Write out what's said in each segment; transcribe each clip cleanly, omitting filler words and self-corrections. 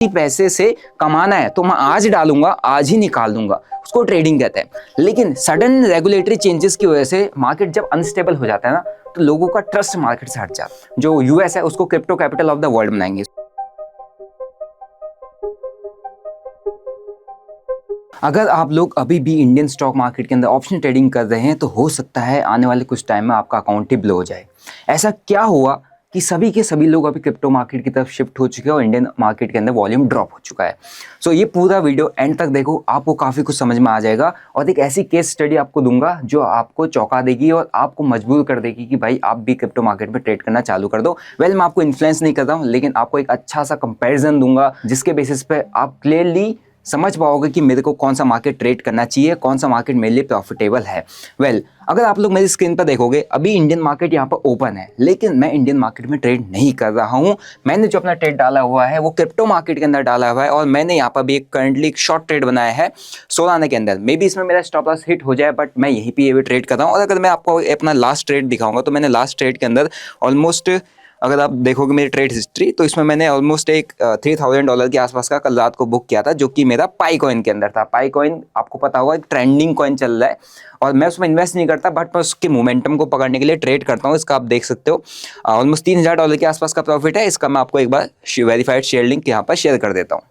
पैसे से कमाना है तो मैं आज डालूंगा, आज ही निकाल दूंगा, उसको ट्रेडिंग कहते हैं। लेकिन सडन रेगुलेटरी चेंजेस की वजह से मार्केट जब अनस्टेबल हो जाता है ना, तो लोगों का ट्रस्ट मार्केट से हट जाता है। जो यूएस है उसको crypto capital of the world बनाएंगे। अगर आप लोग अभी भी इंडियन स्टॉक मार्केट के अंदर ऑप्शन ट्रेडिंग कर रहे हैं तो हो सकता है आने वाले कुछ टाइम में आपका अकाउंट ही ब्लो हो जाए। ऐसा क्या हुआ कि सभी के सभी लोग अभी क्रिप्टो मार्केट की तरफ शिफ्ट हो चुके हैं और इंडियन मार्केट के अंदर वॉल्यूम ड्रॉप हो चुका है। सो ये पूरा वीडियो एंड तक देखो, आपको काफ़ी कुछ समझ में आ जाएगा और एक ऐसी केस स्टडी आपको दूंगा जो आपको चौंका देगी और आपको मजबूर कर देगी कि भाई आप भी क्रिप्टो मार्केट में ट्रेड करना चालू कर दो। मैं आपको इन्फ्लुएंस नहीं कर रहा हूँ, लेकिन आपको एक अच्छा सा कंपेरिजन दूंगा जिसके बेसिस पे आप क्लियरली समझ पाओगे कि मेरे को कौन सा मार्केट ट्रेड करना चाहिए, कौन सा मार्केट मेरे लिए प्रॉफिटेबल है। अगर आप लोग मेरी स्क्रीन पर देखोगे, अभी इंडियन मार्केट यहाँ पर ओपन है, लेकिन मैं इंडियन मार्केट में ट्रेड नहीं कर रहा हूँ। मैंने जो अपना ट्रेड डाला हुआ है वो क्रिप्टो मार्केट के अंदर डाला हुआ है और मैंने यहाँ पर भी एक करंटली एक शॉर्ट ट्रेड बनाया है सोलाना के अंदर। मे बी इसमें मेरा स्टॉप लॉस हिट हो जाए, बट मैं यहीं पर ये भी ट्रेड कर रहा हूँ। और अगर मैं आपको अपना लास्ट ट्रेड दिखाऊंगा तो मैंने लास्ट ट्रेड के अंदर ऑलमोस्ट, अगर आप देखोगे मेरी ट्रेड हिस्ट्री, तो इसमें मैंने ऑलमोस्ट एक $3000 के आसपास का कल रात को बुक किया था, जो कि मेरा पाई कॉइन के अंदर था। पाई कॉइन आपको पता होगा एक ट्रेंडिंग कॉइन चल रहा है और मैं उसमें इन्वेस्ट नहीं करता, बट मैं उसके मोमेंटम को पकड़ने के लिए ट्रेड करता हूँ। इसका आप देख सकते हो ऑलमोस्ट $3000 के आसपास का प्रॉफिट है। इसका मैं आपको एक बार वेरीफाइड शेयर लिंक यहाँ पर शेयर कर देता हूँ।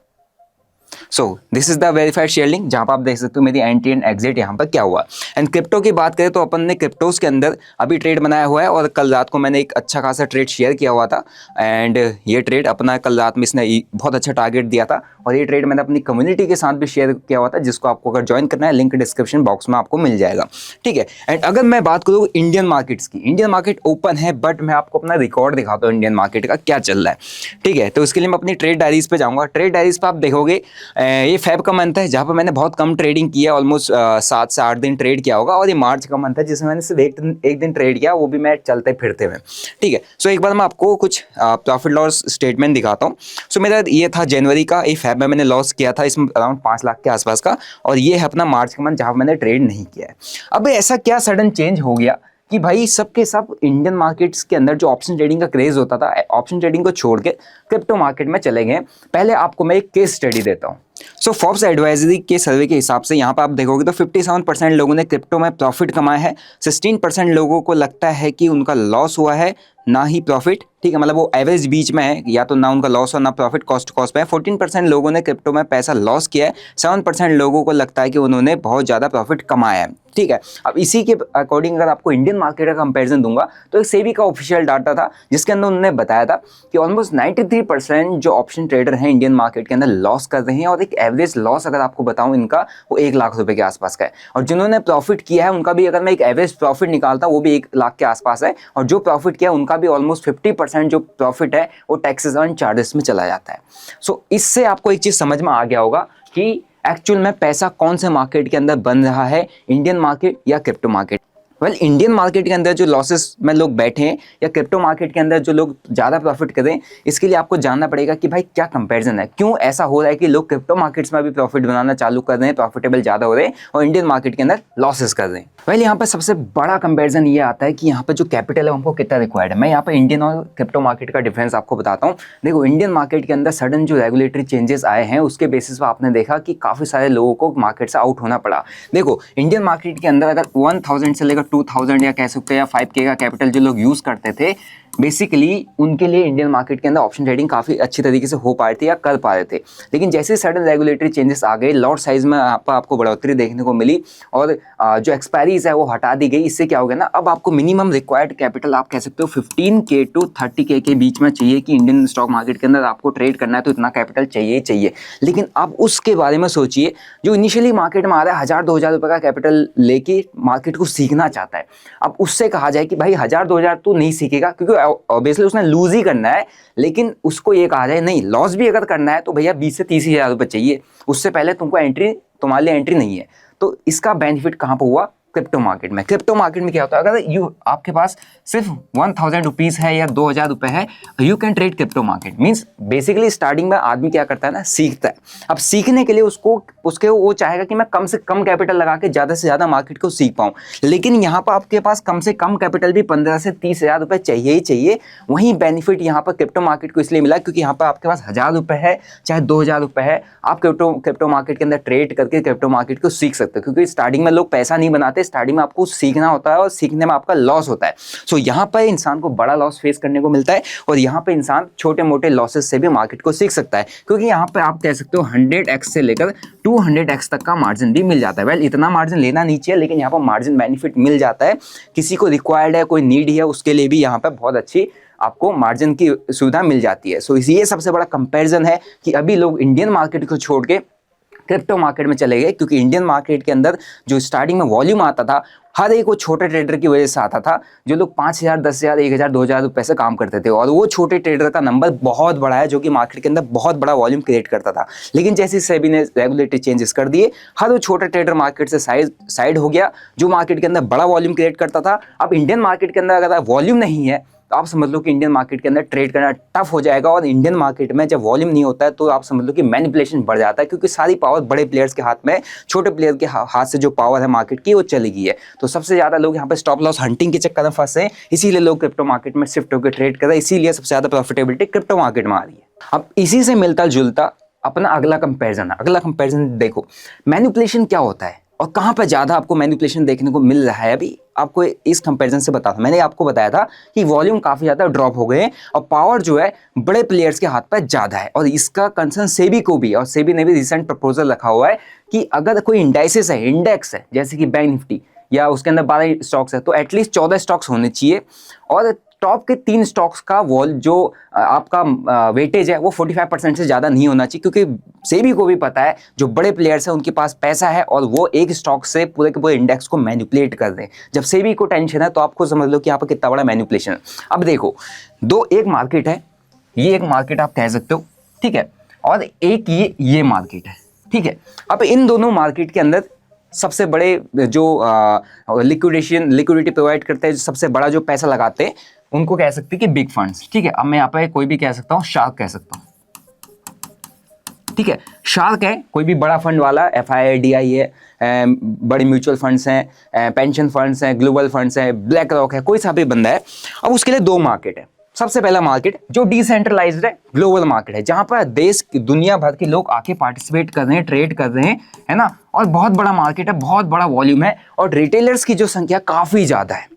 So this is the verified share link, जहाँ पर आप देख सकते हो मेरी एंट्री एंड एग्जिट यहाँ पर क्या हुआ। एंड क्रिप्टो की बात करें तो अपन ने क्रिप्टोज के अंदर अभी ट्रेड बनाया हुआ है और कल रात को मैंने एक अच्छा खासा ट्रेड शेयर किया हुआ था। एंड ये ट्रेड अपना कल रात में इसने बहुत अच्छा टारगेट दिया था और ये ट्रेड मैंने अपनी कम्युनिटी के साथ भी शेयर किया हुआ था, जिसको आपको अगर ज्वाइन करना है लिंक डिस्क्रिप्शन बॉक्स में आपको मिल जाएगा। ठीक है। एंड अगर मैं बात करूँ इंडियन मार्केट्स की, इंडियन मार्केट ओपन है, बट मैं आपको अपना रिकॉर्ड दिखाता हूँ इंडियन मार्केट का क्या चल रहा है। ठीक है। तो इसके लिए मैं अपनी ट्रेड डायरीज पे जाऊँगा। ट्रेड डायरीज पे आप देखोगे ये फेब का मंथ है जहाँ पर मैंने बहुत कम ट्रेडिंग किया, ऑलमोस्ट 7 से 8 दिन ट्रेड किया होगा। और ये मार्च का मंथ है जिसमें मैंने सिर्फ एक दिन ट्रेड किया, वो भी मैं चलते फिरते में। ठीक है। सो एक बार मैं आपको कुछ प्रॉफिट लॉस स्टेटमेंट दिखाता हूँ। सो मेरा ये था जनवरी का, ये फेब में मैंने लॉस किया था इसमें अराउंड 5 लाख के आसपास का, और ये है अपना मार्च का मंथ जहाँ मैंने ट्रेड नहीं किया है। अब ऐसा क्या सडन चेंज हो गया कि भाई सबके सब इंडियन मार्केट्स के अंदर जो ऑप्शन ट्रेडिंग का क्रेज होता था, ऑप्शन ट्रेडिंग को छोड़ के क्रिप्टो मार्केट में चले गए। पहले आपको मैं एक केस स्टडी देता हूँ। सो फोर्ब्स एडवाइजरी के सर्वे के हिसाब से यहाँ पर आप देखोगे तो 57% लोगों ने क्रिप्टो में प्रॉफिट कमाया है, 16% लोगों को लगता है कि उनका लॉस हुआ है, ना ही प्रॉफिट। ठीक है, मतलब वो एवरेज बीच में है, या तो ना उनका लॉस और ना प्रॉफिट, कॉस्ट पे है। 14% लोगों ने क्रिप्टो में पैसा लॉस किया है, 7% लोगों को लगता है कि उन्होंने बहुत ज़्यादा प्रॉफिट कमाया है। ठीक है। अब इसी के अकॉर्डिंग अगर आपको इंडियन मार्केट का कंपैरिजन दूंगा तो एक सेबी का ऑफिशियल डाटा था जिसके अंदर उन्होंने बताया था कि ऑलमोस्ट 93% जो ऑप्शन ट्रेडर हैं इंडियन मार्केट के अंदर लॉस कर रहे हैं, और एक एवरेज लॉस अगर आपको बताऊं इनका वो 1 लाख रुपए के आसपास का है। और जिन्होंने प्रॉफिट किया है उनका भी अगर मैं एक एवरेज प्रॉफिट निकालता हूं वो भी 1 लाख के आसपास है, और जो प्रॉफिट किया उनका भी ऑलमोस्ट 50% जो प्रॉफिट है वो टैक्सेस एंड चार्जेस में चला जाता है। सो इससे आपको एक चीज समझ में आ गया होगा कि एक्चुअल में पैसा कौन से मार्केट के अंदर बन रहा है, इंडियन मार्केट या क्रिप्टो मार्केट। इंडियन मार्केट के अंदर जो लॉसेस में लोग बैठे हैं या क्रिप्टो मार्केट के अंदर जो लोग ज़्यादा प्रॉफिट करें, इसके लिए आपको जानना पड़ेगा कि भाई क्या कंपैरिजन है, क्यों ऐसा हो रहा है कि लोग क्रिप्टो मार्केट्स में भी प्रॉफिट बनाना चालू कर रहे हैं, प्रॉफिटेबल ज़्यादा हो रहे हैं, और इंडियन मार्केट के अंदर लॉसेस कर रहे हैं। यहाँ पर सबसे बड़ा कंपैरिजन ये आता है कि यहाँ पर जो कैपिटल है हमको कितना रिक्वायर्ड है। मैं यहाँ पर इंडियन और क्रिप्टो मार्केट का डिफरेंस आपको बताता हूँ। देखो, इंडियन मार्केट के अंदर सडन जो रेगुलेटरी चेंजेस आए हैं उसके बेसिस पर आपने देखा कि काफ़ी सारे लोगों को मार्केट से आउट होना पड़ा। देखो, इंडियन मार्केट के अंदर अगर 1000 से लेकर 2000 या कह सकते हैं या 5K का कैपिटल जो लोग यूज़ करते थे, बेसिकली उनके लिए इंडियन मार्केट के अंदर ऑप्शन ट्रेडिंग काफ़ी अच्छी तरीके से हो पा रही थी या कर पा रहे थे। लेकिन जैसे सडन रेगुलेटरी चेंजेस आ गए, लॉट साइज में आपको बढ़ोतरी देखने को मिली और जो एक्सपायरीज है वो हटा दी गई। इससे क्या हो गया ना, अब आपको मिनिमम रिक्वायर्ड कैपिटल आप कह सकते हो 15K to 30K के बीच में चाहिए कि इंडियन स्टॉक मार्केट के अंदर आपको ट्रेड करना है, तो इतना कैपिटल चाहिए ही चाहिए। लेकिन अब उसके बारे में सोचिए, जो इनिशियली मार्केट में आ रहा है 1000-2000 रुपये का कैपिटल लेके मार्केट को सीखना चाहता है, अब उससे कहा जाए कि भाई 1000-2000 तो नहीं सीखेगा, क्योंकि ऑब्वियसली उसने लूज ही करना है। लेकिन उसको ये कहा जाए नहीं, लॉस भी अगर करना है तो भैया 20 से 30 हज़ार रुपये चाहिए, उससे पहले तुमको एंट्री, तुम्हारे लिए एंट्री नहीं है। तो इसका बेनिफिट कहाँ पर हुआ, क्रिप्टो मार्केट में क्या होता है, अगर आपके पास सिर्फ 1000 रुपीज़ है या 2000 रुपये है, you can trade crypto market. Means basically starting में आदमी क्या करता है ना, सीखता है। अब सीखने के लिए उसके वो चाहेगा कि मैं कम से कम कैपिटल लगा के ज़्यादा से ज़्यादा मार्केट को सीख पाऊँ, लेकिन यहाँ पर आपके पास कम से कम कैपिटल भी 15 से 30 हज़ार रुपये चाहिए ही चाहिए। वहीं बेनिफिट यहाँ पर क्रिप्टो मार्केट को इसलिए मिला क्योंकि यहाँ पर आपके पास 1000 रुपये है चाहे 2000 रुपये है, आप क्रिप्टो मार्केट के अंदर ट्रेड करके क्रिप्टो मार्केट को सीख सकते हो। क्योंकि स्टार्टिंग में लोग पैसा नहीं बनाते, स्टार्टिंग में आपको सीखना होता है और सीखने में आपका लॉस होता है। सो यहाँ पर इंसान को बड़ा लॉस फेस करने को मिलता है और यहाँ पे इंसान छोटे मोटे लॉसेस से भी मार्केट को सीख सकता है, क्योंकि यहाँ पे आप कह सकते हो 100x से लेकर 200x तक का मार्जिन भी मिल जाता है। वेल, इतना मार्जिन लेना नहीं चाहिए, लेकिन यहाँ पर मार्जिन बेनिफिट मिल जाता है। किसी को रिक्वायर्ड है, कोई नीड है, उसके लिए भी यहाँ पर बहुत अच्छी आपको मार्जिन की सुविधा मिल जाती है। सो ये सबसे बड़ा कंपैरिजन है कि अभी लोग इंडियन मार्केट को छोड़ के क्रिप्टो मार्केट में चले गए, क्योंकि इंडियन मार्केट के अंदर जो स्टार्टिंग में वॉल्यूम आता था, हर एक वो छोटे ट्रेडर की वजह से आता था, जो लोग 5000, 10,000, 1000, 2000 रुपये से काम करते थे, और वो छोटे ट्रेडर का नंबर बहुत बड़ा है जो कि मार्केट के अंदर बहुत बड़ा वॉल्यूम क्रिएट करता था। लेकिन जैसे सेबी ने रेगुलेटरी चेंजेस कर दिए, हर वो छोटे ट्रेडर मार्केट से साइड हो गया जो मार्केट के अंदर बड़ा वॉल्यूम क्रिएट करता था। अब इंडियन मार्केट के अंदर अगर वॉल्यूम नहीं है तो आप समझ लो कि इंडियन मार्केट के अंदर ट्रेड करना टफ हो जाएगा। और इंडियन मार्केट में जब वॉल्यूम नहीं होता है तो आप समझ लो कि मैनिपुलेशन बढ़ जाता है, क्योंकि सारी पावर बड़े प्लेयर्स के हाथ में, छोटे प्लेयर के हाथ से जो पावर है मार्केट की वो चली गई है। तो सबसे ज़्यादा लोग यहाँ पे स्टॉप लॉस हंटिंग के चक्कर में फंसे हैं, इसीलिए लोग क्रिप्टो मार्केट में शिफ्ट होकर ट्रेड कर रहे हैं, इसीलिए सबसे ज़्यादा प्रॉफिटेबिलिटी क्रिप्टो मार्केट में आ रही है। अब इसी से मिलता जुलता अपना अगला कंपेरिजन देखो, मैनिपुलेशन क्या होता है और कहाँ पर ज़्यादा आपको मैनिपुलेशन देखने को मिल रहा है। अभी आपको इस कंपैरिजन से बताता हूं। मैंने आपको बताया था कि वॉल्यूम काफ़ी ज़्यादा ड्रॉप हो गए हैं और पावर जो है बड़े प्लेयर्स के हाथ पर ज़्यादा है, और इसका कंसर्न सेबी को भी, और सेबी ने भी रिसेंट प्रपोजल रखा हुआ है कि अगर कोई इंडेक्स है जैसे कि बैंक निफ्टी या उसके अंदर 12 स्टॉक्स है, तो एटलीस्ट 14 स्टॉक्स होने चाहिए, और टॉप के 3 स्टॉक्स का जो आपका वेटेज है वो 45% से ज़्यादा नहीं होना चाहिए, क्योंकि सेबी को भी पता है जो बड़े प्लेयर्स हैं उनके पास पैसा है और वो एक स्टॉक से पूरे के पूरे इंडेक्स को मैनिपुलेट कर रहे हैं। जब सेबी को टेंशन है तो आपको समझ लो कि यहाँ पर कितना बड़ा मैनिपुलेशन है। अब देखो, एक मार्केट है, ये एक मार्केट आप कह सकते हो, ठीक है, और एक ये मार्केट है, ठीक है। अब इन दोनों मार्केट के अंदर सबसे बड़े जो लिक्विडिटी प्रोवाइड करते हैं, सबसे बड़ा जो पैसा लगाते हैं, उनको कह सकते हैं कि बिग फंड्स, ठीक है। अब मैं यहाँ पे कोई भी कह सकता हूँ, शार्क कह सकता हूँ, ठीक है। शार्क है कोई भी बड़ा फंड वाला, FII है, बड़े म्यूचुअल फंड्स हैं, पेंशन फंड्स हैं, ग्लोबल फंड्स हैं, ब्लैक रॉक है, कोई सा भी बंदा है। अब उसके लिए 2 मार्केट है। सबसे पहला मार्केट जो डिसेंट्रलाइज्ड है, ग्लोबल मार्केट है, जहां पर दुनिया भर के लोग आके पार्टिसिपेट कर रहे हैं, ट्रेड कर रहे हैं, है ना, और बहुत बड़ा मार्केट है, बहुत बड़ा वॉल्यूम है, और रिटेलर्स की जो संख्या काफी ज्यादा है,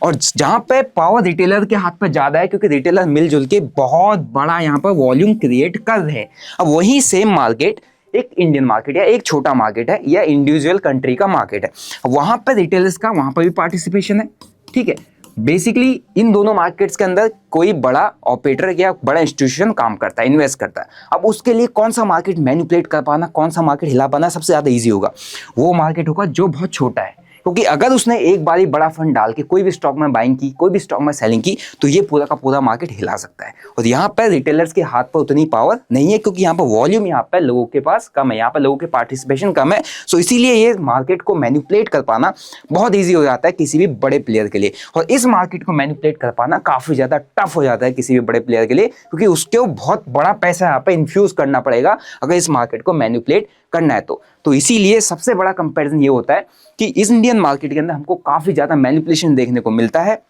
और जहां पे पावर रिटेलर के हाथ पर ज्यादा है, क्योंकि रिटेलर मिलजुल के बहुत बड़ा यहाँ पर वॉल्यूम क्रिएट कर रहे हैं। अब वही सेम मार्केट एक इंडियन मार्केट या एक छोटा मार्केट है या इंडिविजुअल कंट्री का मार्केट है, वहां पर रिटेलर्स का वहां पर भी पार्टिसिपेशन है, ठीक है। बेसिकली इन दोनों मार्केट्स के अंदर कोई बड़ा ऑपरेटर या बड़ा इंस्टीट्यूशन काम करता है, इन्वेस्ट करता है। अब उसके लिए कौन सा मार्केट मैनिपुलेट कर पाना, कौन सा मार्केट हिला पाना सबसे ज़्यादा ईजी होगा, वो मार्केट होगा जो बहुत छोटा है। क्योंकि अगर उसने एक बारी बड़ा फंड डाल के कोई भी स्टॉक में बाइंग की, कोई भी स्टॉक में सेलिंग की, तो ये पूरा का पूरा मार्केट हिला सकता है। और यहाँ पर रिटेलर्स के हाथ पर उतनी पावर नहीं है, क्योंकि यहाँ पर वॉल्यूम यहाँ पर लोगों के पास कम है, यहाँ पर लोगों के पार्टिसिपेशन कम है। सो इसीलिए ये मार्केट को मैनिपुलेट कर पाना बहुत ईजी हो जाता है किसी भी बड़े प्लेयर के लिए, और इस मार्केट को मैनिपुलेट कर पाना काफ़ी ज़्यादा टफ हो जाता है किसी भी बड़े प्लेयर के लिए, क्योंकि उसके बहुत बड़ा पैसा यहाँ पर इन्फ्यूज़ करना पड़ेगा अगर इस मार्केट को मैनिपुलेट करना है तो इसीलिए सबसे बड़ा कंपैरिजन ये होता है कि इस इंडियन मार्केट के अंदर हमको काफ़ी ज़्यादा मैनिपुलेशन देखने को मिलता है,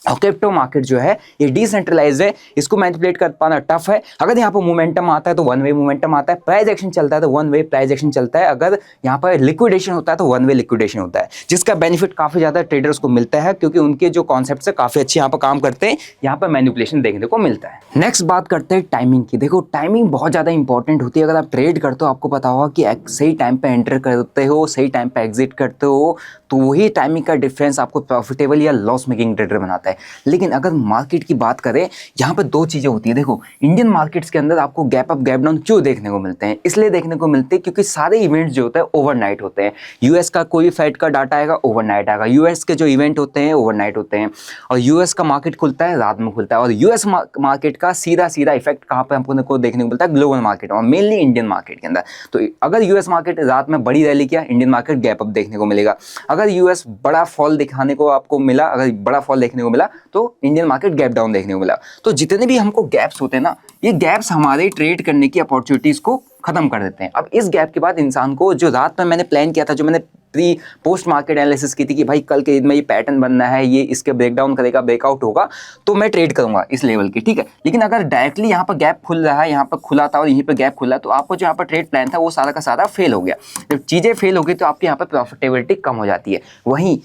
और क्रिप्टो मार्केट जो है ये डिसेंट्रलाइज्ड है, इसको मैनिपुलेट कर पाना टफ है। अगर यहाँ पर मोमेंटम आता है तो वन वे मोमेंटम आता है, प्राइस एक्शन चलता है तो वन वे प्राइस एक्शन चलता है, अगर यहाँ पर लिक्विडेशन होता है तो वन वे लिक्विडेशन होता है, जिसका बेनिफिट काफ़ी ज़्यादा ट्रेडर्स को मिलता है, क्योंकि उनके जो कॉन्सेप्ट है काफ़ी अच्छे यहाँ पर काम करते हैं, यहाँ पर मैनिपुलेशन देखने को मिलता है। नेक्स्ट बात करते हैं टाइमिंग की। देखो, टाइमिंग बहुत ज़्यादा इंपॉर्टेंट होती है। अगर आप ट्रेड करते हो, आपको पता होगा कि सही टाइम पर एंटर करते हो, सही टाइम पर एग्जिट करते हो, तो वही टाइमिंग का डिफरेंस आपको प्रॉफिटेबल या लॉस मेकिंग ट्रेडर बनाता है। जाता है। लेकिन अगर मार्केट की बात करें, यहाँ पर दो चीज़ें होती है। देखो, इंडियन मार्केट्स के अंदर आपको गैप अप गैप डाउन क्यों देखने को मिलते हैं? इसलिए देखने को मिलते हैं क्योंकि सारे इवेंट्स जो होते हैं ओवरनाइट होते हैं। यूएस का कोई फेड का डाटा आएगा, ओवरनाइट आएगा। यूएस के जो इवेंट होते हैं ओवरनाइट होते हैं, और यूएस का मार्केट खुलता है रात में खुलता है। और यूएस मार्केट का सीधा सीधा इफेक्ट कहाँ पे हमको देखने को मिलता है? ग्लोबल मार्केट और मेनली इंडियन मार्केट के अंदर। तो अगर यूएस मार्केट रात में बड़ी रैली किया, इंडियन मार्केट गैप अप देखने को मिलेगा। अगर यूएस बड़ा फॉल दिखाने को आपको मिला, अगर बड़ा फॉल देखने को मिला, तो इंडियन मार्केट गैप डाउन देखने को मिला। तो जितने भी हमको गैप्स होते हैं ना, ये गैप्स हमारे ट्रेड करने की अपॉर्चुनिटीज को खत्म कर देते हैं। अब इस गैप के बाद इंसान को, जो रात में मैंने प्लान किया था, जो मैंने प्री पोस्ट मार्केट एनालिसिस की थी कि भाई कल के दिन में ये पैटर्न बनना है, ये इसके ब्रेकडाउन करेगा, ब्रेकआउट होगा, तो मैं ट्रेड करूंगा इस लेवल की, ठीक है। लेकिन अगर डायरेक्टली यहाँ पर गैप खुल रहा है, यहाँ पर खुला था और यहीं पर गैप खुला, तो आपको जो यहाँ पर ट्रेड प्लान था वो सारा का सारा फेल हो गया। जब चीज़ें फेल हो गई तो आपकी यहाँ पर प्रॉफिटेबिलिटी कम हो जाती है। वहीं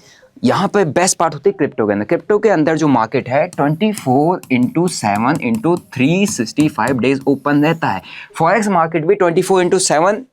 यहाँ पे बेस्ट पार्ट होती है क्रिप्टो के अंदर। क्रिप्टो के अंदर जो मार्केट है 24/7/365 डेज ओपन रहता है। फॉरेक्स मार्केट भी 24/7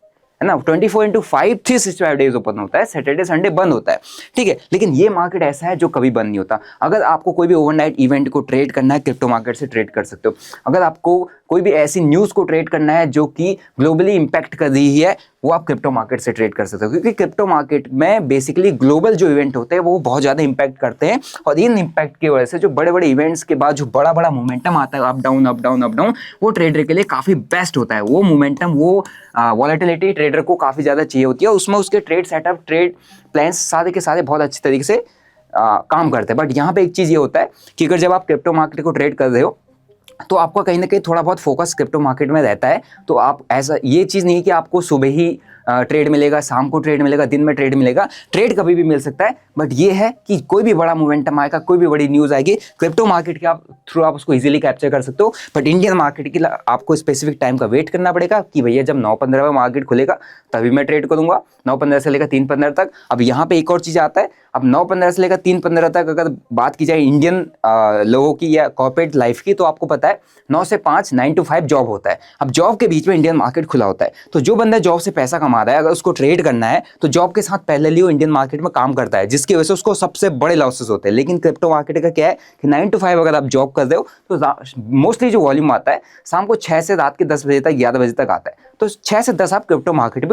है ना, 24/5 365 डेज ओपन होता है, सैटरडे संडे बंद होता है, ठीक है। लेकिन ये मार्केट ऐसा है जो कभी बंद नहीं होता। अगर आपको कोई भी ओवरनाइट इवेंट को ट्रेड करना है, क्रिप्टो मार्केट से ट्रेड कर सकते हो। अगर आपको कोई भी ऐसी न्यूज़ को ट्रेड करना है जो कि ग्लोबली इंपैक्ट कर रही है, वो आप क्रिप्टो मार्केट से ट्रेड कर सकते हो, क्योंकि क्रिप्टो मार्केट में बेसिकली ग्लोबल जो इवेंट होते हैं वो बहुत ज़्यादा इंपैक्ट करते हैं। और इन इंपैक्ट की वजह से जो बड़े बड़े इवेंट्स के बाद जो बड़ा बड़ा मोमेंटम आता है, up down up down up down, वो ट्रेडर के लिए काफ़ी बेस्ट होता है। वो मोमेंटम, वो वॉलेटिलिटी ट्रेडर को काफ़ी ज़्यादा चाहिए होती है। उसमें उसके ट्रेड सेटअप, ट्रेड प्लान्स सारे के सारे बहुत अच्छे तरीके से काम करते हैं। बट यहाँ पे एक चीज़ ये होता है कि अगर जब आप क्रिप्टो मार्केट को ट्रेड कर रहे हो, तो आपका कहीं ना कहीं थोड़ा बहुत फोकस क्रिप्टो मार्केट में रहता है। तो आप ऐसा, ये चीज़ नहीं कि आपको सुबह ही ट्रेड मिलेगा, शाम को ट्रेड मिलेगा, दिन में ट्रेड मिलेगा। ट्रेड कभी भी मिल सकता है, बट ये है कि कोई भी बड़ा मोमेंटम आएगा, कोई भी बड़ी न्यूज़ आएगी, क्रिप्टो मार्केट के थ्रू आप उसको इजीली कैप्चर कर सकते हो। बट इंडियन मार्केट के लिए आपको स्पेसिफिक टाइम का वेट करना पड़ेगा कि भैया जब 9:15 में मार्केट खुलेगा तभी मैं ट्रेड करूंगा, 9:15 से लेकर 3:15 तक। अब यहाँ पे एक और चीज़ आता है, अब 9:15 से लेकर 3:15 तक अगर बात की जाए इंडियन लोगों की या कॉर्पोरेट लाइफ की, तो आपको पता है 9 से 5 9 to 5 जॉब होता है। अब जॉब के बीच में इंडियन मार्केट खुला होता है। तो जो बंदा जॉब से पैसा कमा रहा है, अगर उसको ट्रेड करना है, तो जॉब के साथ पहले वो इंडियन मार्केट में काम करता है, जिसकी वजह से उसको सबसे बड़े लॉसेस होते हैं। लेकिन क्रिप्टो मार्केट का क्या है कि 9 to 5 अगर आप जॉब कर रहे हो, तो मोस्टली जो वॉल्यूम आता है शाम को 6 से रात के 10 बजे तक, 11 बजे तक आता है। तो 6 से 10 आप क्रिप्टो मार्केट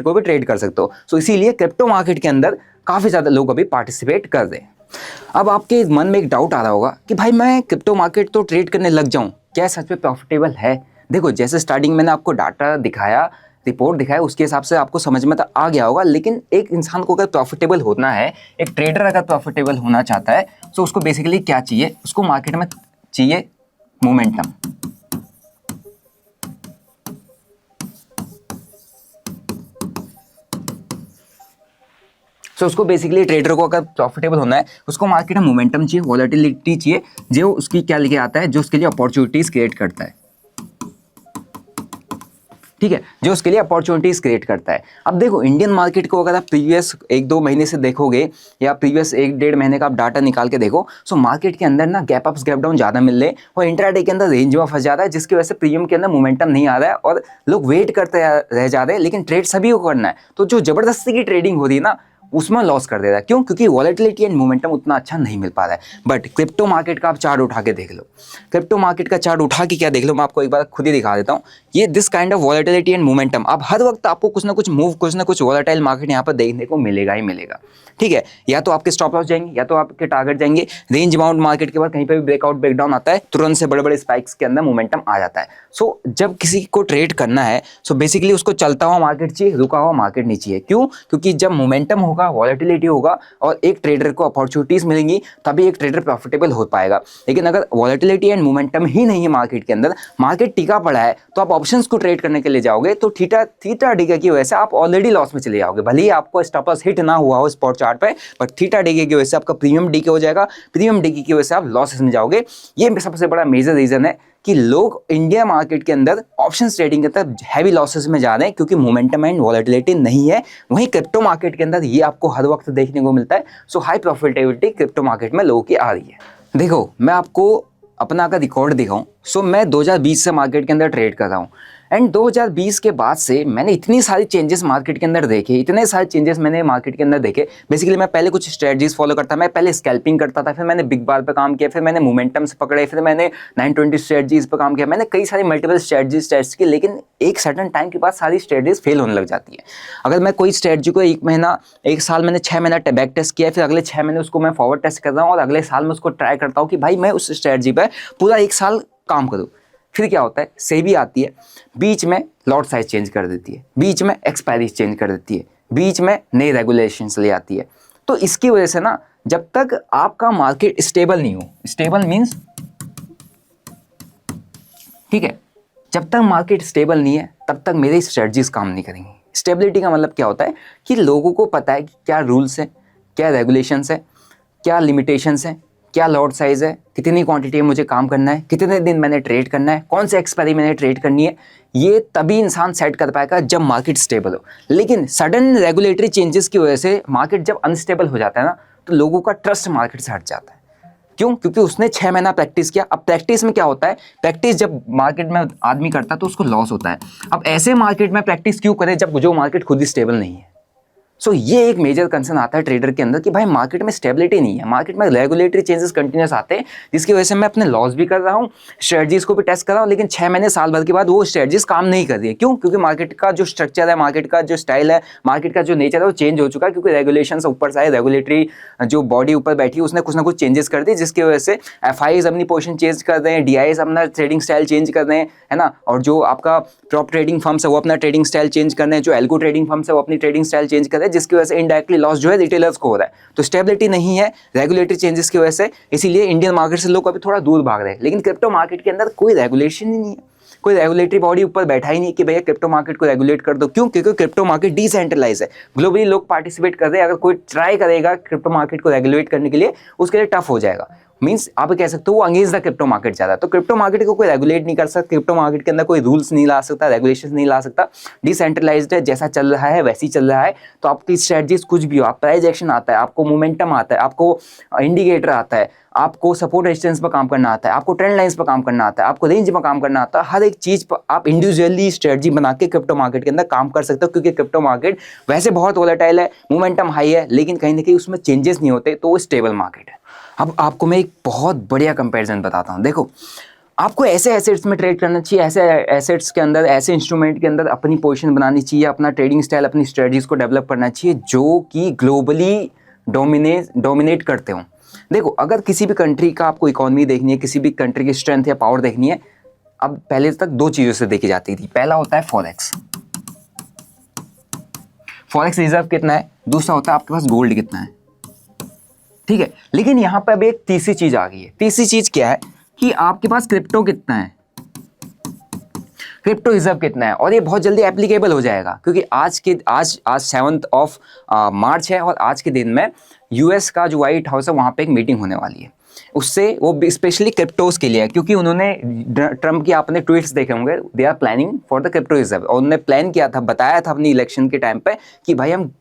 को भी ट्रेड कर सकते हो। सो इसीलिए क्रिप्टो मार्केट के अंदर काफ़ी ज़्यादा लोग अभी पार्टिसिपेट कर रहे हैं। अब आपके मन में एक डाउट आ रहा होगा कि भाई मैं क्रिप्टो मार्केट तो ट्रेड करने लग जाऊं, क्या सच में प्रॉफिटेबल है? देखो, जैसे स्टार्टिंग मैंने आपको डाटा दिखाया, रिपोर्ट दिखाया, उसके हिसाब से आपको समझ में तो आ गया होगा। लेकिन एक इंसान को अगर प्रॉफिटेबल होना है, एक ट्रेडर अगर प्रॉफिटेबल होना चाहता है, तो उसको बेसिकली क्या चाहिए? उसको मार्केट में चाहिए मोमेंटम। सो उसको बेसिकली ट्रेडर को अगर प्रॉफिटेबल होना है, उसको मार्केट में मोमेंटम चाहिए, वॉलेटिलिटी चाहिए, जो उसकी क्या लेके आता है, जो उसके लिए अपॉर्चुनिटीज क्रिएट करता है, ठीक है, जो उसके लिए अपॉर्चुनिटीज क्रिएट करता है। अब देखो, इंडियन मार्केट को अगर आप प्रीवियस 1-2 महीने से देखोगे, या प्रीवियस 1-1.5 महीने का आप डाटा निकाल के देखो, सो मार्केट के अंदर ना गैप अप्स गैप डाउन ज़्यादा मिल रहे हैं, और इंट्राडे के अंदर रेंज में फंस जाता है, जिसकी वजह से प्रीमियम के अंदर मोमेंटम नहीं आ रहा है और लोग वेट करते रह जा रहे हैं। लेकिन ट्रेड सभी को करना है, तो जो जबरदस्ती की ट्रेडिंग हो रही है ना, उसमें लॉस कर दे रहा है। क्यों? क्योंकि वॉलेटिलिटी एंड मोमेंटम उतना अच्छा नहीं मिल पा रहा है। बट क्रिप्टो मार्केट का आप चार्ट उठा के देख लो, क्रिप्टो मार्केट का चार्ट उठा के क्या देख लो, मैं आपको एक बार खुद ही दिखा देता हूँ। ये this kind of volatility and momentum, अब हर वक्त आपको कुछ ना कुछ मूव, कुछ ना कुछ वॉलेटाइल मार्केट यहाँ पर देखने को मिलेगा ही मिलेगा, ठीक है। या तो आपके स्टॉप लॉस जाएंगे, या तो आपके टारगेट जाएंगे। रेंज बाउंड मार्केट के बाद कहीं पर भी ब्रेकआउट ब्रेकडाउन आता है, तुरंत से बड़े बड़े स्पाइक्स के अंदर मोमेंटम आ जाता है। सो जब किसी को ट्रेड करना है, सो बेसिकली उसको चलता हुआ मार्केट चाहिए, रुका हुआ मार्केट नहीं चाहिए। क्यों? क्योंकि जब मोमेंटम होगा, वॉलेटिलिटी होगा और एक ट्रेडर को अपॉर्चुनिटीज मिलेंगी, तभी एक ट्रेडर प्रॉफिटेबल हो पाएगा। लेकिन अगर वॉलेटिलिटी एंड मोमेंटम ही नहीं है मार्केट के अंदर, मार्केट टिका पड़ा है, तो आप ऑप्शंस को ट्रेड करने के लिए जाओगे, तो थीटा डीके की वजह से आप ऑलरेडी लॉस में चले जाओगे। भले ही आपको स्टॉप लॉस हिट ना हुआ हो स्पॉट चार्ट पे, बट थीटा डीके की वजह से आपका प्रीमियम डीके हो जाएगा, प्रीमियम डीके की वजह से आप लॉसेस में जाओगे। ये सबसे बड़ा मेजर रीजन है कि लोग इंडिया मार्केट के अंदर ऑप्शंस ट्रेडिंग के तरफ हैवी लॉसेस में जा रहे हैं, क्योंकि मोमेंटम एंड वॉलेटिलिटी नहीं है। वहीं क्रिप्टो मार्केट के अंदर ये आपको हर वक्त देखने को मिलता है। सो हाई प्रॉफिटेबिलिटी क्रिप्टो मार्केट में लोगों की आ रही है। देखो, मैं आपको अपना अगर रिकॉर्ड दिखाऊं, सो मैं 2020 से मार्केट के अंदर ट्रेड कर रहा हूँ। एंड 2020 के बाद से मैंने इतनी सारी चेंजेस मार्केट के अंदर देखे, इतने सारे चेंजेस मैंने मार्केट के अंदर देखे। बेसिकली मैं पहले कुछ स्ट्रेटजीज फॉलो करता, मैं पहले स्कैल्पिंग करता था, फिर मैंने बिग बार पे काम किया, फिर मैंने मोमेंटम से पकड़े, फिर मैंने 920 स्ट्रेटजीज पे काम किया, मैंने कई सारी मल्टीपल स्ट्रेटजीज टेस्ट की, लेकिन एक सर्टन टाइम के बाद सारी स्ट्रेटजीज फेल होने लग जाती है। अगर मैं कोई स्ट्रेटजी को एक महीना, एक साल, मैंने 6 महीना बैक टेस्ट किया, फिर अगले 6 महीने उसको मैं फॉरवर्ड टेस्ट कर रहा हूँ और अगले साल में उसको ट्राई करता हूँ कि भाई मैं उस स्ट्रेटजी पे पूरा एक साल काम करूँ, फिर क्या होता है, सेबी आती है, बीच में लॉट साइज चेंज कर देती है, बीच में एक्सपायरी चेंज कर देती है, बीच में नई रेगुलेशंस ले आती है। तो इसकी वजह से ना, जब तक आपका मार्केट स्टेबल नहीं हो, स्टेबल मींस, ठीक है, जब तक मार्केट स्टेबल नहीं है तब तक मेरी स्ट्रेटजीज काम नहीं करेंगी। स्टेबिलिटी का मतलब क्या होता है कि लोगों को पता है कि क्या रूल्स है, क्या रेगुलेशंस है, क्या लिमिटेशंस है, क्या लॉट साइज है, कितनी क्वांटिटी में मुझे काम करना है, कितने दिन मैंने ट्रेड करना है, कौन से एक्सपायरी मैंने ट्रेड करनी है। ये तभी इंसान सेट कर पाएगा जब मार्केट स्टेबल हो। लेकिन सडन रेगुलेटरी चेंजेस की वजह से मार्केट जब अनस्टेबल हो जाता है ना, तो लोगों का ट्रस्ट मार्केट से हट जाता है। क्यों? क्योंकि उसने 6 महीना प्रैक्टिस किया। अब प्रैक्टिस में क्या होता है, प्रैक्टिस जब मार्केट में आदमी करता है तो उसको लॉस होता है। अब ऐसे मार्केट में प्रैक्टिस क्यों करे जब जो मार्केट खुद ही स्टेबल नहीं है। सो ये एक मेजर कंसर्न आता है ट्रेडर के अंदर कि भाई मार्केट में स्टेबिलिटी नहीं है, मार्केट में रेगुलेटरी चेंजेस कंटिन्यूस आते हैं, जिसकी वजह से मैं अपने लॉस भी कर रहा हूँ, स्ट्रेटजीज को भी टेस्ट कर रहा हूँ, लेकिन 6 महीने साल भर के बाद वो स्ट्रेटजीज काम नहीं कर रही है। क्यों? क्योंकि मार्केट का जो स्ट्रक्चर है, मार्केट का जो स्टाइल है, मार्केट का जो नेचर है वो चेंज हो चुका है, क्योंकि रेगुलेशन ऊपर से आए, रेगुलेटरी जो बॉडी ऊपर बैठी उसने कुछ ना कुछ चेंजेस कर दी, जिसकी वजह से FIs अपनी पोजीशन चेंज कर रहे हैं, DIs अपना ट्रेडिंग स्टाइल चेंज कर रहे हैं, है ना, और जो आपका प्रॉप ट्रेडिंग फर्म्स है वो अपना ट्रेडिंग स्टाइल चेंज कर रहे हैं, जो एल्गो ट्रेडिंग फर्म्स है वो अपनी ट्रेडिंग स्टाइल चेंज कर रहे हैं, जिसकी वजह से इनडायरेक्टली लॉस जो है रिटेलर्स को हो रहा है। तो स्टेबिलिटी नहीं है रेगुलेटरी चेंजेस की वजह से, इसीलिए इंडियन मार्केट से लोग अभी थोड़ा दूर भाग रहे हैं। लेकिन क्रिप्टो मार्केट के अंदर कोई रेगुलेशन ही नहीं है, कोई रेगुलेटरी बॉडी ऊपर बैठा ही नहीं कि भैया क्रिप्टो मार्केट को रेगुलेट कर दो। क्यों? क्योंकि क्रिप्टो मार्केट डिसेंट्रलाइज है, ग्लोबली लोग पार्टिसिपेट कर रहे हैं। अगर कोई ट्राई करेगा क्रिप्टो मार्केट को रेगुलेट करने के लिए, उसके लिए टफ हो जाएगा। मींस आप कह सकते हो वो अंगेंस्ट द क्रिप्टो मार्केट जा रहा है। तो क्रिप्टो मार्केट को कोई रेगुलेट नहीं कर सकता, क्रिप्टो मार्केट के अंदर कोई रूल्स नहीं ला सकता, रेगुलेशन नहीं ला सकता, डिसेंट्रलाइज्ड है, जैसा चल रहा है वैसे ही चल रहा है। तो आपकी स्ट्रेटजीज कुछ भी हो, आप प्राइस एक्शन आता है, आपको मोमेंटम आता है, आपको इंडिकेटर आता है, आपको सपोर्ट रेजिस्टेंस पर काम करना आता है, आपको ट्रेंड लाइंस पर काम करना आता है, आपको रेंज पर काम करना आता है, हर एक चीज पर आप इंडिविजुअली स्ट्रेटजी बना के क्रिप्टो मार्केट के अंदर काम कर सकते हो। क्योंकि क्रिप्टो मार्केट वैसे बहुत वोलेटाइल है, मोमेंटम हाई है, लेकिन कहीं ना कहीं उसमें चेंजेस नहीं होते, तो वो स्टेबल मार्केट है। अब आपको मैं एक बहुत बढ़िया कंपैरिजन बताता हूँ। देखो, आपको ऐसे एसेट्स में ट्रेड करना चाहिए, ऐसे एसेट्स के अंदर, ऐसे इंस्ट्रूमेंट के अंदर अपनी पोजीशन बनानी चाहिए, अपना ट्रेडिंग स्टाइल, अपनी स्ट्रेटजीज को डेवलप करना चाहिए जो कि ग्लोबली डोमिनेट करते हों। देखो, अगर किसी भी कंट्री का आपको इकोनॉमी देखनी है, किसी भी कंट्री की स्ट्रेंथ या पावर देखनी है, अब पहले तक 2 चीज़ों से देखी जाती थी। पहला होता है फॉरेक्स, फॉरेक्स रिजर्व कितना है, दूसरा होता है आपके पास गोल्ड कितना है, ठीक है। लेकिन यहाँ पर अब एक तीसरी चीज आ गई है। तीसरी चीज क्या है कि आपके पास क्रिप्टो कितना है, क्रिप्टो रिजर्व कितना है। और ये बहुत जल्दी एप्लीकेबल हो जाएगा, क्योंकि आज 7 मार्च है और आज के दिन में US का जो व्हाइट हाउस है वहाँ पे एक मीटिंग होने वाली है। उससे वो स्पेशली क्रिप्टोज के लिए है, क्योंकि उन्होंने ट्रम्प की आपने ट्वीट्स देखे होंगे, they are planning for the crypto reserve. और उन्होंने प्लान किया था, बताया था अपनी इलेक्शन के टाइम पे कि भाई हम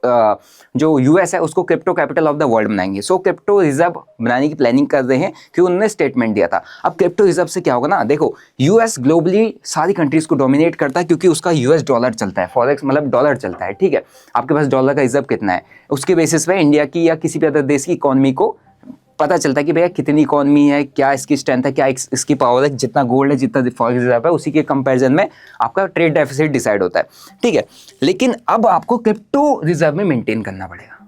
जो US है उसको crypto capital of the world बनाएंगे। सो क्रिप्टो रिजर्व बनाने की प्लानिंग कर रहे हैं, क्योंकि उन्होंने स्टेटमेंट दिया था। अब क्रिप्टो रिजर्व से क्या होगा ना, देखो US ग्लोबली सारी कंट्रीज को डोमिनेट करता है, क्योंकि उसका US डॉलर चलता है, फॉरेक्स मतलब डॉलर चलता है, ठीक है। आपके पास डॉलर का रिजर्व कितना है, उसके बेसिस पे इंडिया की या किसी भी अदर देश की इकोनॉमी को पता चलता है कि भैया कितनी इकोनॉमी है, क्या इसकी स्ट्रेंथ है, क्या इसकी पावर है। जितना गोल्ड है, जितना फॉरेक्स रिजर्व है, उसी के कंपैरिजन में आपका ट्रेड डेफिसिट डिसाइड होता है, ठीक है। लेकिन अब आपको क्रिप्टो रिजर्व में मेंटेन करना पड़ेगा।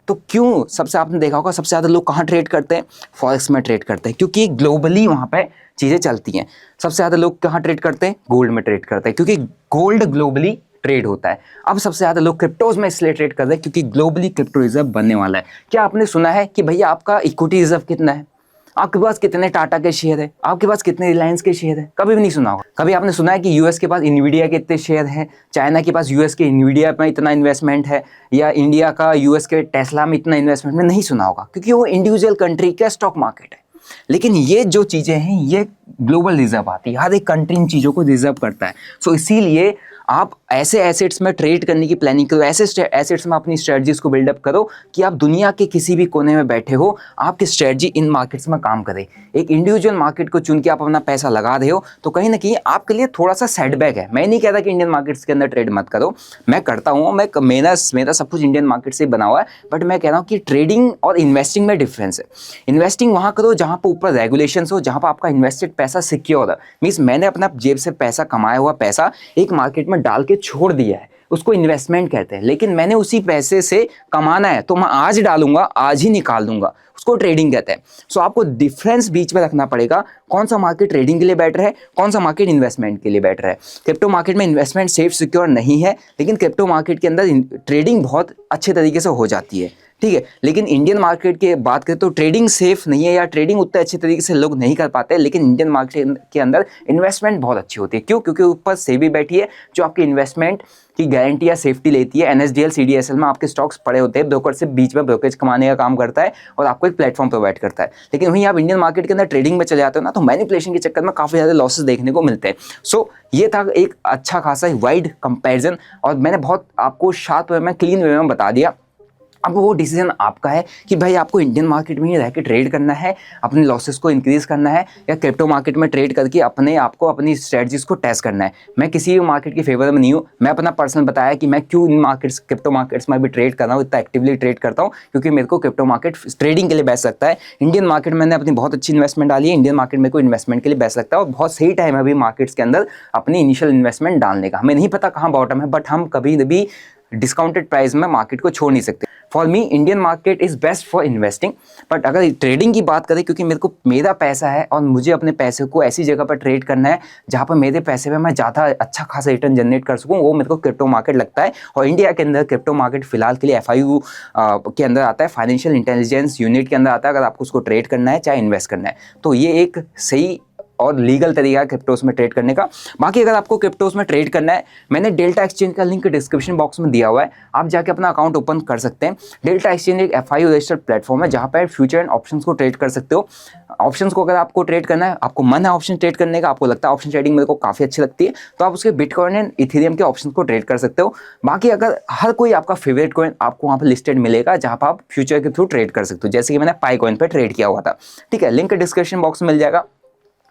तो क्यों? सबसे आपने देखा होगा सबसे ज़्यादा लोग कहाँ ट्रेड करते हैं, फॉरेक्स में ट्रेड करते हैं, क्योंकि ग्लोबली वहाँ पे चीज़ें चलती हैं। सबसे ज़्यादा लोग कहाँ ट्रेड करते हैं, गोल्ड में ट्रेड करते हैं, क्योंकि गोल्ड ग्लोबली ट्रेड होता है। अब सबसे ज़्यादा लोग क्रिप्टोज में इसलिए ट्रेड कर रहे हैं क्योंकि ग्लोबली क्रिप्टो रिजर्व बनने वाला है। क्या आपने सुना है कि भैया आपका इक्विटी रिजर्व कितना है, आपके पास कितने टाटा के शेयर है, आपके पास कितने रिलायंस के शेयर है? कभी भी नहीं सुना होगा। कभी आपने सुना है कि US के पास इन्वीडिया के इतने शेयर हैं, चाइना के पास US के इन्वीडिया में इतना इन्वेस्टमेंट है, या इंडिया का US के टेस्ला में इतना इन्वेस्टमेंट में? नहीं सुना होगा, क्योंकि वो इंडिविजुअल कंट्री का स्टॉक मार्केट है। लेकिन ये जो चीज़ें हैं ये ग्लोबल रिजर्व आती है, हर एक कंट्री इन चीज़ों को रिजर्व करता है। सो इसीलिए आप ऐसे एसेट्स में ट्रेड करने की प्लानिंग करो, ऐसे एसेट्स में अपनी स्ट्रेटजीज को बिल्डअप करो कि आप दुनिया के किसी भी कोने में बैठे हो, आपकी स्ट्रेटजी इन मार्केट्स में काम करे। एक इंडिविजुअल मार्केट को चुन के आप अपना पैसा लगा रहे हो तो कहीं ना कहीं आपके लिए थोड़ा सा सेटबैक है। मैं नहीं कहता कि इंडियन मार्केट्स के अंदर ट्रेड मत करो, मैं करता हूँ, मेरा सब कुछ इंडियन मार्केट से बना हुआ है, बट मैं कह रहा हूँ कि ट्रेडिंग और इन्वेस्टिंग में डिफरेंस है। इन्वेस्टिंग वहाँ करो जहाँ पर ऊपर रेगुलेशंस हो, जहाँ पर आपका इन्वेस्टेड पैसा सिक्योर है। मीन्स मैंने अपना जेब से पैसा, कमाया हुआ पैसा एक मार्केट में डाल के छोड़ दिया है, उसको इन्वेस्टमेंट कहते हैं। लेकिन मैंने उसी पैसे से कमाना है तो मैं आज डालूंगा, आज ही निकाल दूंगा, उसको ट्रेडिंग कहते हैं। सो आपको डिफरेंस बीच में रखना पड़ेगा, कौन सा मार्केट ट्रेडिंग के लिए बेटर है, कौन सा मार्केट इन्वेस्टमेंट के लिए बेटर है। क्रिप्टो मार्केट में इन्वेस्टमेंट सेफ सिक्योर नहीं है, लेकिन क्रिप्टो मार्केट के अंदर ट्रेडिंग बहुत अच्छे तरीके से हो जाती है, ठीक है। लेकिन इंडियन मार्केट की बात करें तो ट्रेडिंग सेफ नहीं है, या ट्रेडिंग उतने अच्छे तरीके से लोग नहीं कर पाते, लेकिन इंडियन मार्केट के अंदर इन्वेस्टमेंट बहुत अच्छी होती है। क्यों? क्योंकि ऊपर सेबी बैठी है जो आपकी इन्वेस्टमेंट की गारंटी या सेफ्टी लेती है। NSDL CDSL में आपके स्टॉक्स पड़े होते हैं, ब्रोकर से बीच में ब्रोकरेज कमाने का काम करता है और आपको एक प्लेटफॉर्म प्रोवाइड करता है। लेकिन वहीं आप इंडियन मार्केट के अंदर ट्रेडिंग में चले जाते हो ना, तो मैनिपुलेशन के चक्कर में काफ़ी ज़्यादा लॉसेस देखने को मिलते हैं। सो ये था एक अच्छा खासा वाइड कंपेरिजन, और मैंने बहुत आपको शार्प वे में, क्लीन वे में बता दिया। अब वो डिसीजन आपका है कि भाई आपको इंडियन मार्केट में ही रह के ट्रेड करना है, अपने लॉसेस को इंक्रीज करना है, या क्रिप्टो मार्केट में ट्रेड करके अपने आपको अपनी स्ट्रेटजीज को टेस्ट करना है। मैं किसी भी मार्केट के फेवर में नहीं हूँ, मैं अपना पर्सनल बताया कि मैं क्यों इन मार्केट्स, क्रिप्टो मार्केट्स में भी ट्रेड कर रहा हूँ, इतना एक्टिवली ट्रेड करता हूँ, क्योंकि मेरे को क्रिप्टो मार्केट ट्रेडिंग के लिए बेस्ट लगता है। इंडियन मार्केट में मैंने अपनी बहुत अच्छी इन्वेस्टमेंट डाली है, इंडियन मार्केट मेरे को इन्वेस्टमेंट के लिए बेस्ट लगता है, और बहुत सही टाइम है अभी मार्केट्स के अंदर अपनी इनिशियल इन्वेस्टमेंट डालने का। हमें नहीं पता कहाँ बॉटम है, बट हम कभी भी डिस्काउंटेड प्राइस में मार्केट को छोड़ नहीं सकते। For me Indian market is best for investing, but अगर ट्रेडिंग की बात करें, क्योंकि मेरा पैसा है और मुझे अपने पैसे को ऐसी जगह पर ट्रेड करना है जहाँ पर मेरे पैसे में मैं ज़्यादा अच्छा खासा रिटर्न जनरेट कर सकूँ, वो मेरे को क्रिप्टो मार्केट लगता है। और इंडिया के अंदर क्रिप्टो मार्केट फिलहाल के लिए FIU के अंदर आता है, फाइनेंशियल इंटेलिजेंस यूनिट के अंदर आता है। अगर आपको उसको ट्रेड करना है, चाहे इन्वेस्ट करना है, तो ये एक सही और लीगल तरीका है क्रिप्टोस में ट्रेड करने का। बाकी अगर आपको क्रिप्टोस में ट्रेड करना है, मैंने डेल्टा एक्सचेंज का लिंक डिस्क्रिप्शन बॉक्स में दिया हुआ है, आप जाके अपना अकाउंट ओपन कर सकते हैं। डेल्टा एक्सचेंज एक FIU रजिस्टर्ड प्लेटफॉर्म है जहाँ पर फ्यूचर एंड ऑप्शंस को ट्रेड कर सकते हो। ऑप्शंस को अगर आपको ट्रेड करना है, आपको मन है ऑप्शन ट्रेड करने का, आपको लगता है ऑप्शन ट्रेडिंग मेरे को काफ़ी अच्छी लगती है, तो आप उसके बिटकॉइन एंड इथेरियम के ऑप्शन को ट्रेड कर सकते हो। बाकी अगर हर कोई आपका फेवरेट कॉइन आपको वहाँ पर लिस्टेड मिलेगा जहाँ पर आप फ्यूचर के थ्रू ट्रेड कर सकते हो, जैसे कि मैंने पाई कॉइन पर ट्रेड किया हुआ था, ठीक है। लिंक डिस्क्रिप्शन बॉक्स में मिल जाएगा।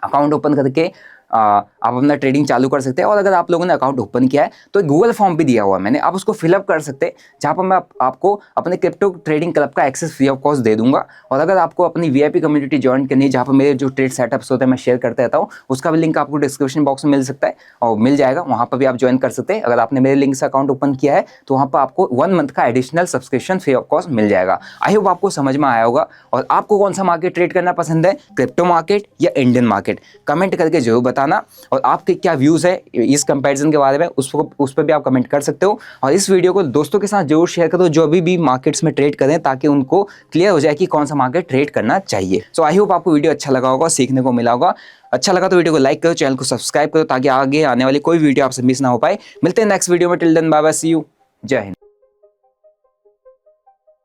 अकाउंट ओपन करके आप अपना ट्रेडिंग चालू कर सकते हैं। और अगर आप लोगों ने अकाउंट ओपन किया है तो एक गूगल फॉर्म भी दिया हुआ है मैंने, आप उसको फिलअप कर सकते हैं, जहाँ पर मैं आपको अपने क्रिप्टो ट्रेडिंग क्लब का एक्सेस फ्री ऑफ कॉस्ट दे दूंगा। और अगर आपको अपनी VIP कम्युनिटी ज्वाइन करनी है, जहाँ पर मेरे जो ट्रेड सेटअप्स होते हैं मैं शेयर करता रहता हूँ, उसका भी लिंक आपको डिस्क्रिप्शन बॉक्स में मिल सकता है और मिल जाएगा, वहाँ पर भी आप ज्वाइन कर सकते हैं। अगर आपने मेरे लिंक से अकाउंट ओपन किया है तो वहाँ पर आपको 1 मंथ का additional subscription free of cost मिल जाएगा। आई होप आपको समझ में आया होगा। और आपको कौन सा मार्केट ट्रेड करना पसंद है, क्रिप्टो मार्केट या इंडियन मार्केट, कमेंट करके जरूर बताना। और आपके क्या व्यूज़ है इस कंपैरिजन के बारे में, उस पर भी आप कमेंट कर सकते हो। और इस वीडियो को दोस्तों के साथ जरूर शेयर करो जो अभी भी मार्केट्स में ट्रेड करें, ताकि उनको क्लियर हो जाए कि कौन सा मार्केट ट्रेड करना चाहिए। सो आई होप आपको वीडियो अच्छा लगा होगा, सीखने को मिला होगा। अच्छा लगा तो वीडियो को लाइक करो, चैनल को सब्सक्राइब करो, ताकि आगे आने वाली कोई वीडियो आपसे मिस ना हो पाए। मिलते हैं नेक्स्ट वीडियो में। Till then bye bye, see you, जय हिंद।